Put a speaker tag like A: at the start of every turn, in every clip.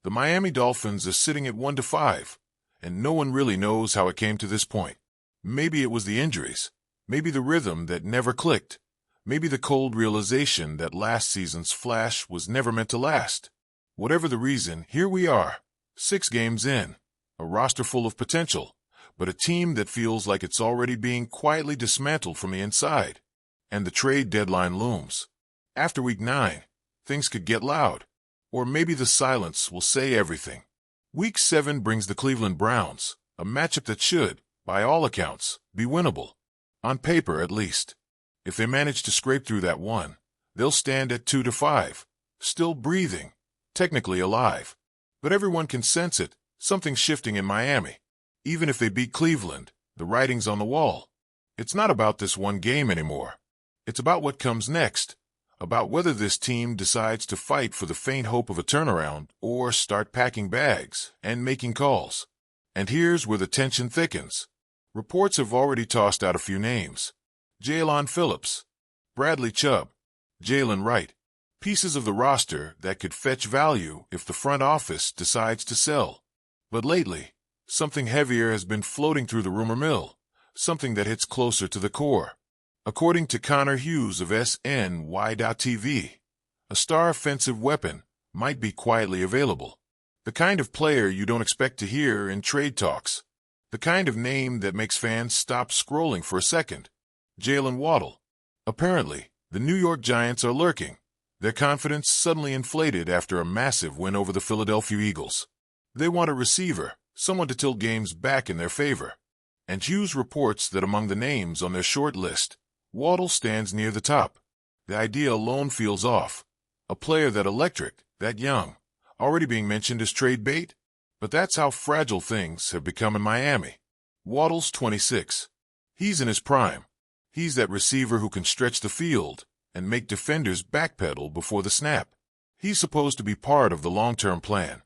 A: The Miami Dolphins are sitting at 1-5, and no one really knows how it came to this point. Maybe it was the injuries, maybe the rhythm that never clicked, maybe the cold realization that last season's flash was never meant to last. Whatever the reason, here we are, 6 games in, a roster full of potential, but a team that feels like it's already being quietly dismantled from the inside. And the trade deadline looms. After Week 9, things could get loud. Or maybe the silence will say everything. Week 7 brings the Cleveland Browns, a matchup that should, by all accounts, be winnable. On paper, at least. If they manage to scrape through that one, they'll stand at 2-5, still breathing, technically alive. But everyone can sense it, something's shifting in Miami. Even if they beat Cleveland, the writing's on the wall. It's not about this one game anymore. It's about what comes next. About whether this team decides to fight for the faint hope of a turnaround or start packing bags and making calls. And here's where the tension thickens. Reports have already tossed out a few names. Jaelan Phillips, Bradley Chubb, Jalen Wright. Pieces of the roster that could fetch value if the front office decides to sell. But lately, something heavier has been floating through the rumor mill, something that hits closer to the core. According to Connor Hughes of SNY.TV, a star offensive weapon might be quietly available. The kind of player you don't expect to hear in trade talks. The kind of name that makes fans stop scrolling for a second. Jalen Waddle. Apparently, the New York Giants are lurking, their confidence suddenly inflated after a massive win over the Philadelphia Eagles. They want a receiver, someone to tilt games back in their favor. And Hughes reports that among the names on their short list, Waddle stands near the top. The idea alone feels off. A player that electric, that young, already being mentioned as trade bait? But that's how fragile things have become in Miami. Waddle's 26. He's in his prime. He's that receiver who can stretch the field and make defenders backpedal before the snap. He's supposed to be part of the long-term plan.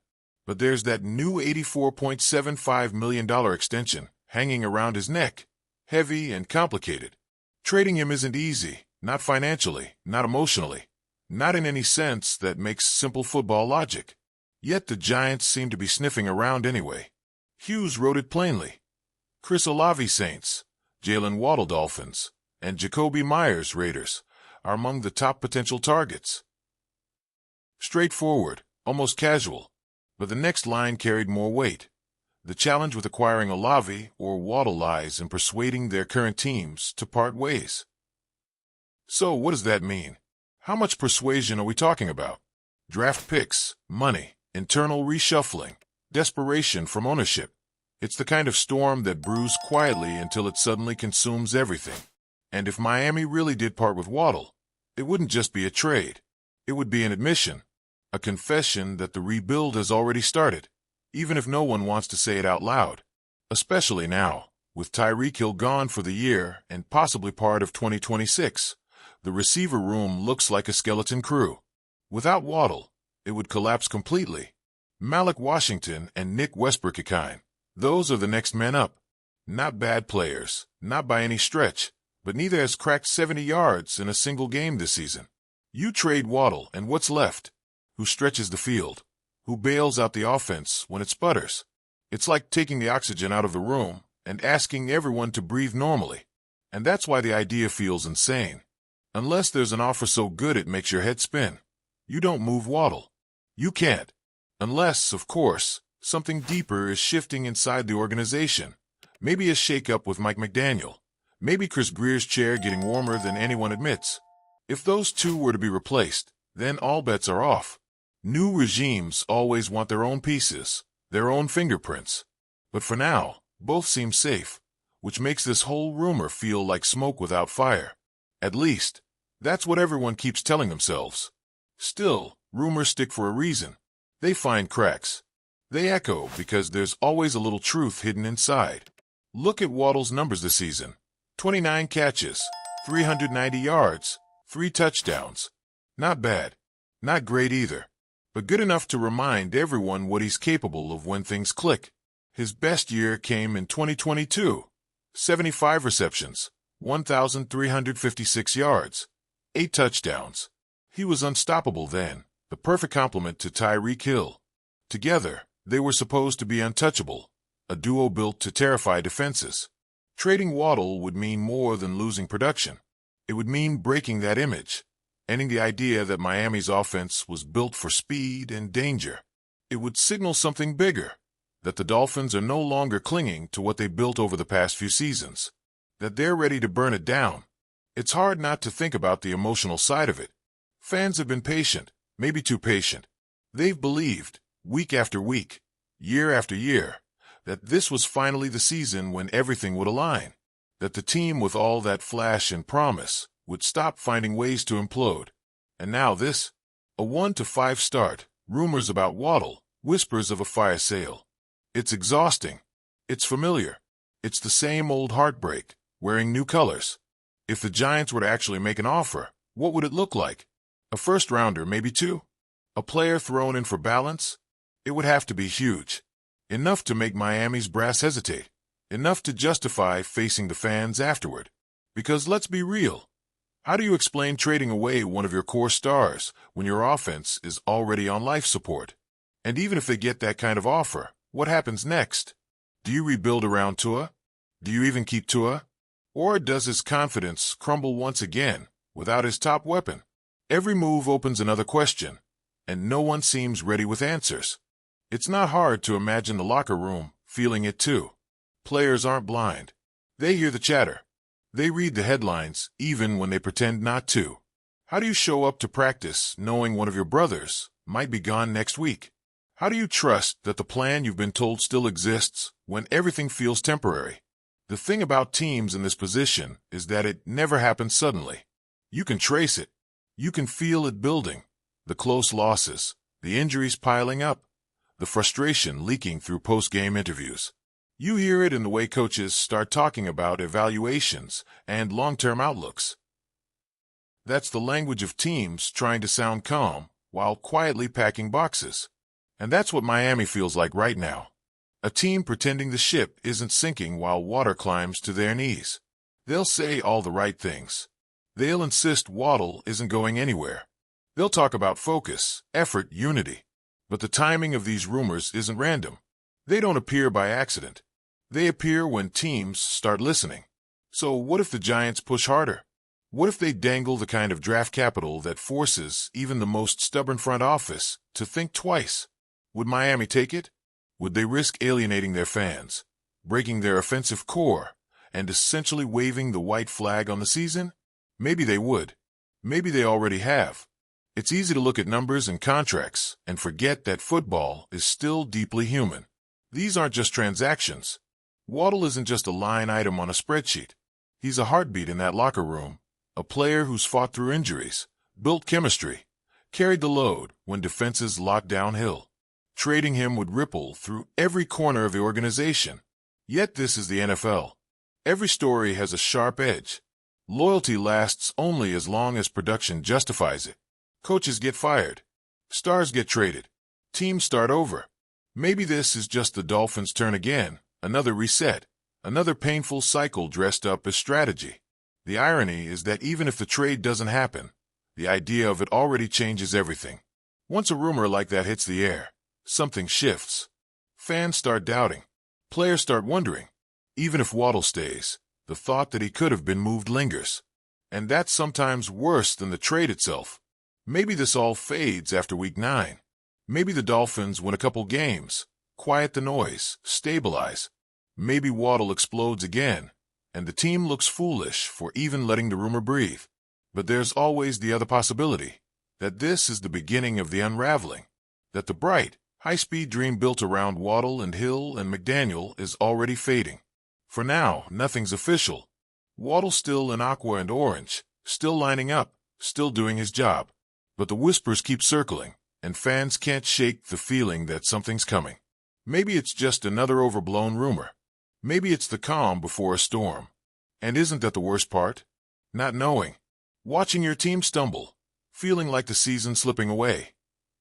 A: But there's that new $84.75 million extension hanging around his neck, heavy and complicated. Trading him isn't easy, not financially, not emotionally, not in any sense that makes simple football logic. Yet the Giants seem to be sniffing around anyway. Hughes wrote it plainly. Chris Olave Saints, Jalen Waddle Dolphins, and Jacoby Myers Raiders are among the top potential targets. Straightforward, almost casual, but the next line carried more weight. The challenge with acquiring Olave or Waddle lies in persuading their current teams to part ways. So what does that mean? How much persuasion are we talking about? Draft picks, money, internal reshuffling, desperation from ownership. It's the kind of storm that brews quietly until it suddenly consumes everything. And if Miami really did part with Waddle, it wouldn't just be a trade. It would be an admission, a confession that the rebuild has already started. Even if no one wants to say it out loud. Especially now, with Tyreek Hill gone for the year and possibly part of 2026, the receiver room looks like a skeleton crew. Without Waddle, it would collapse completely. Malik Washington and Nick Westbrook-Ikine, those are the next men up. Not bad players, not by any stretch, but neither has cracked 70 yards in a single game this season. You trade Waddle and what's left? Who stretches the field? Who bails out the offense when it sputters? It's like taking the oxygen out of the room and asking everyone to breathe normally. And that's why the idea feels insane. Unless there's an offer so good it makes your head spin, you don't move Waddle. You can't. Unless, of course, something deeper is shifting inside the organization. Maybe a shake-up with Mike McDaniel. Maybe Chris Greer's chair getting warmer than anyone admits. If those two were to be replaced, then all bets are off. New regimes always want their own pieces, their own fingerprints. But for now, both seem safe, which makes this whole rumor feel like smoke without fire. At least, that's what everyone keeps telling themselves. Still, rumors stick for a reason. They find cracks. They echo because there's always a little truth hidden inside. Look at Waddle's numbers this season. 29 catches, 390 yards, 3 touchdowns. Not bad. Not great either. But good enough to remind everyone what he's capable of when things click. His best year came in 2022. 75 receptions, 1,356 yards, 8 touchdowns. He was unstoppable then, the perfect complement to Tyreek Hill. Together, they were supposed to be untouchable, a duo built to terrify defenses. Trading Waddle would mean more than losing production. It would mean breaking that image, ending the idea that Miami's offense was built for speed and danger. It would signal something bigger, that the Dolphins are no longer clinging to what they built over the past few seasons, that they're ready to burn it down. It's hard not to think about the emotional side of it. Fans have been patient, maybe too patient. They've believed, week after week, year after year, that this was finally the season when everything would align, that the team with all that flash and promise would stop finding ways to implode. And now this, a 1-5 start, rumors about Waddle, whispers of a fire sale. It's exhausting. It's familiar. It's the same old heartbreak, wearing new colors. If the Giants were to actually make an offer, what would it look like? A first-rounder, maybe two? A player thrown in for balance? It would have to be huge. Enough to make Miami's brass hesitate. Enough to justify facing the fans afterward. Because let's be real. How do you explain trading away one of your core stars when your offense is already on life support? And even if they get that kind of offer, what happens next? Do you rebuild around Tua? Do you even keep Tua? Or does his confidence crumble once again without his top weapon? Every move opens another question, and no one seems ready with answers. It's not hard to imagine the locker room feeling it too. Players aren't blind. They hear the chatter. They read the headlines even when they pretend not to. How do you show up to practice knowing one of your brothers might be gone next week? How do you trust that the plan you've been told still exists when everything feels temporary? The thing about teams in this position is that it never happens suddenly. You can trace it. You can feel it building. The close losses, the injuries piling up, the frustration leaking through post-game interviews. You hear it in the way coaches start talking about evaluations and long-term outlooks. That's the language of teams trying to sound calm while quietly packing boxes. And that's what Miami feels like right now. A team pretending the ship isn't sinking while water climbs to their knees. They'll say all the right things. They'll insist Waddle isn't going anywhere. They'll talk about focus, effort, unity. But the timing of these rumors isn't random. They don't appear by accident. They appear when teams start listening. So what if the Giants push harder? What if they dangle the kind of draft capital that forces even the most stubborn front office to think twice? Would Miami take it? Would they risk alienating their fans, breaking their offensive core, and essentially waving the white flag on the season? Maybe they would. Maybe they already have. It's easy to look at numbers and contracts and forget that football is still deeply human. These aren't just transactions. Waddle isn't just a line item on a spreadsheet. He's a heartbeat in that locker room, a player who's fought through injuries, built chemistry, carried the load when defenses locked downhill. Trading him would ripple through every corner of the organization. Yet this is the NFL. Every story has a sharp edge. Loyalty lasts only as long as production justifies it. Coaches get fired. Stars get traded. Teams start over. Maybe this is just the Dolphins' turn again, another reset, another painful cycle dressed up as strategy. The irony is that even if the trade doesn't happen, the idea of it already changes everything. Once a rumor like that hits the air, something shifts. Fans start doubting. Players start wondering. Even if Waddle stays, the thought that he could have been moved lingers. And that's sometimes worse than the trade itself. Maybe this all fades after week 9. Maybe the Dolphins win a couple games, quiet the noise, stabilize. Maybe Waddle explodes again, and the team looks foolish for even letting the rumor breathe. But there's always the other possibility, that this is the beginning of the unraveling, that the bright, high-speed dream built around Waddle and Hill and McDaniel is already fading. For now, nothing's official. Waddle's still in aqua and orange, still lining up, still doing his job. But the whispers keep circling, and fans can't shake the feeling that something's coming. Maybe it's just another overblown rumor. Maybe it's the calm before a storm. And isn't that the worst part? Not knowing. Watching your team stumble. Feeling like the season's slipping away.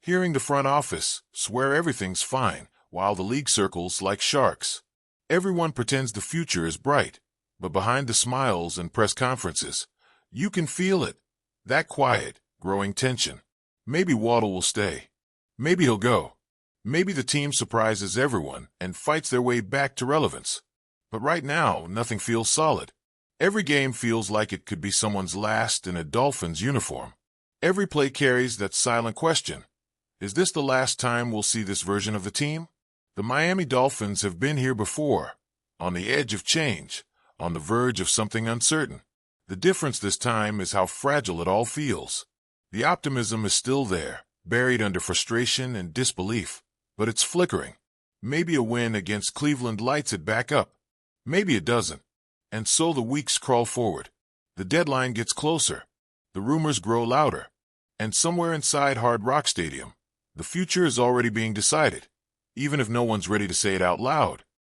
A: Hearing the front office swear everything's fine while the league circles like sharks. Everyone pretends the future is bright, but behind the smiles and press conferences, you can feel it. That quiet, growing tension. Maybe Waddle will stay. Maybe he'll go. Maybe the team surprises everyone and fights their way back to relevance. But right now, nothing feels solid. Every game feels like it could be someone's last in a Dolphins uniform. Every play carries that silent question. Is this the last time we'll see this version of the team? The Miami Dolphins have been here before, on the edge of change, on the verge of something uncertain. The difference this time is how fragile it all feels. The optimism is still there, buried under frustration and disbelief, but it's flickering. Maybe a win against Cleveland lights it back up. Maybe it doesn't. And so the weeks crawl forward. The deadline gets closer. The rumors grow louder. And somewhere inside Hard Rock Stadium, the future is already being decided, even if no one's ready to say it out loud.